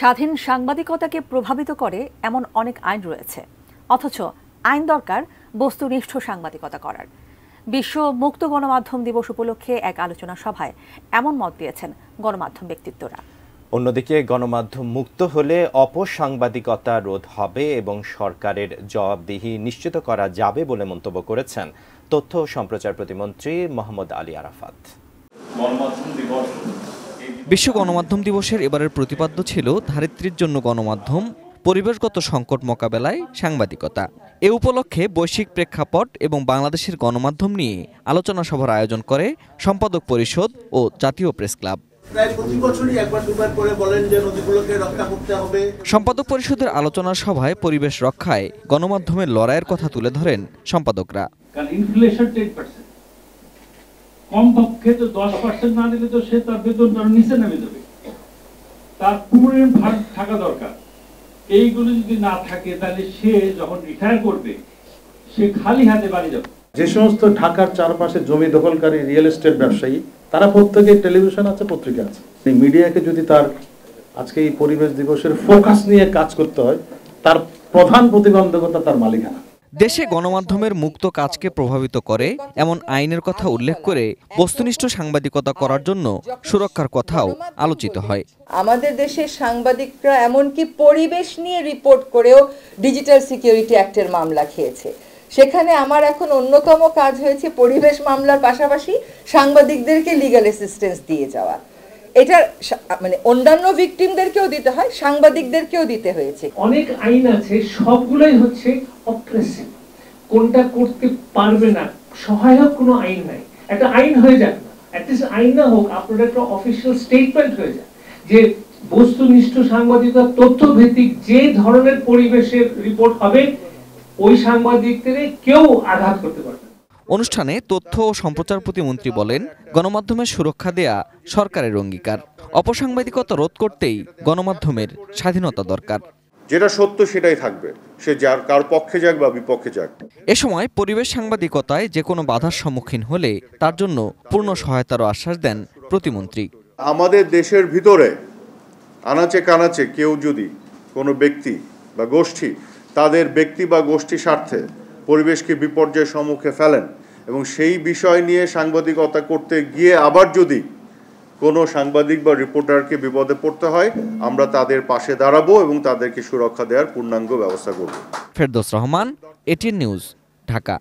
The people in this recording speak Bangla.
স্বাধীন সাংবাদিকতাকে প্রভাবিত করে এমন অনেক আইন রয়েছে, অথচ আইন দরকার বস্তুনিষ্ঠ সাংবাদিকতা করার। বিশ্ব মুক্ত গণমাধ্যম দিবস উপলক্ষে এক আলোচনা সভায় এমন মত দিয়েছেন গণমাধ্যম ব্যক্তিত্বরা। অন্যদিকে গণমাধ্যম মুক্ত হলে অপসাংবাদিকতা রোধ হবে এবং সরকারের জবাবদিহি নিশ্চিত করা যাবে বলে মন্তব্য করেছেন তথ্য ও সম্প্রচার প্রতিমন্ত্রী মোহাম্মদ আলী আরাফাত। বিশ্ব গণমাধ্যম দিবসের এবারের প্রতিপাদ্য ছিল ধারিত্রীর জন্য গণমাধ্যম, পরিবেশগত সংকট মোকাবেলায় সাংবাদিকতা। এ উপলক্ষে বৈশ্বিক প্রেক্ষাপট এবং বাংলাদেশের গণমাধ্যম নিয়ে আলোচনা সভার আয়োজন করে সম্পাদক পরিষদ ও জাতীয় প্রেস ক্লাব। সম্পাদক পরিষদের আলোচনা সভায় পরিবেশ রক্ষায় গণমাধ্যমের লড়াইয়ের কথা তুলে ধরেন সম্পাদকরা। কমপক্ষে তো 10% না দিলে তো সে তার বেতন নিচে নামে যাবে, তার পার্মানেন্ট ফান্ড থাকা দরকার। এইগুলো যদি না থাকে তাহলে সে যখন রিটায়ার করবে সে খালি হাতে বাড়ি যাবে। যে সমস্ত ঢাকার চারপাশে জমি দখলকারী রিয়েল এস্টেট ব্যবসায়ী, তারা প্রত্যেকে টেলিভিশন আছে, পত্রিকা আছে। এই মিডিয়াকে যদি তার আজকে এই পরিবেশ দিবসের ফোকাস নিয়ে কাজ করতে হয়, তার প্রধান প্রতিবন্ধকতা তার মালিকানা। দেশে গণমাধ্যমের মুক্ত কাজকে প্রভাবিত করে এমন আইনের কথা উল্লেখ করে বস্তুনিষ্ঠ সাংবাদিকতা করার জন্য সুরক্ষার কথাও আলোচিত হয়। আমাদের দেশের সাংবাদিকরা এমনকি পরিবেশ নিয়ে রিপোর্ট করেও ডিজিটাল সিকিউরিটি অ্যাক্টের মামলা খেয়েছে। সেখানে আমার এখন অন্যতম কাজ হয়েছে পরিবেশ মামলার পাশাপাশি সাংবাদিকদেরকে লিগ্যাল অ্যাসিস্ট্যান্স দিয়ে যাওয়া। এটা মানে অন্যান্য ভিকটিমদেরকেও দিতে হয়, সাংবাদিকদেরকেও দিতে হয়েছে। অনেক আইন আছে, সবগুলোই হচ্ছে অপ্রেসিভ, কোনটা করতে পারবে না, সহায়ক কোনো আইন নাই। একটা আইন হয়ে যাক না, অ্যাটলিস্ট আইন না হোক, আপনার একটা অফিসিয়াল স্টেটমেন্ট হয়ে যায় যে বস্তুনিষ্ঠ সাংবাদিকতা তথ্যভিত্তিক যে ধরনের পরিবেশের রিপোর্ট হবে ওই সাংবাদিকদের কেউ আঘাত করতে পারবে। অনুষ্ঠানে তথ্য ও সম্প্রচার প্রতিমন্ত্রী বলেন, গণমাধ্যমের সুরক্ষা দেয়া সরকারের অঙ্গীকার। অপসাংবাদিকতা রোধ করতেই গণমাধ্যমের স্বাধীনতা দরকার। যেটা সত্য সেটাই থাকবে, সে যার কার পক্ষে যাক বা বিপক্ষে যাক। এ সময় পরিবেশ সাংবাদিকতায় যে কোনো বাধার সম্মুখীন হলে তার জন্য পূর্ণ সহায়তারও আশ্বাস দেন প্রতিমন্ত্রী। আমাদের দেশের ভিতরে আনাচে কানাচে কেউ যদি কোনো ব্যক্তি বা গোষ্ঠী তাদের ব্যক্তি বা গোষ্ঠী স্বার্থে পরিবেশকে বিপর্যয়ের সম্মুখে ফেলেন এবং সেই বিষয় নিয়ে সাংবাদিকতা করতে গিয়ে আবার যদি কোনো সাংবাদিক বা রিপোর্টারকে বিপদে পড়তে হয়, আমরা তাদের পাশে দাঁড়াবো এবং তাদেরকে সুরক্ষা দেওয়ার পূর্ণাঙ্গ ব্যবস্থা করব। Ferdous Rahman, ATN news, Dhaka.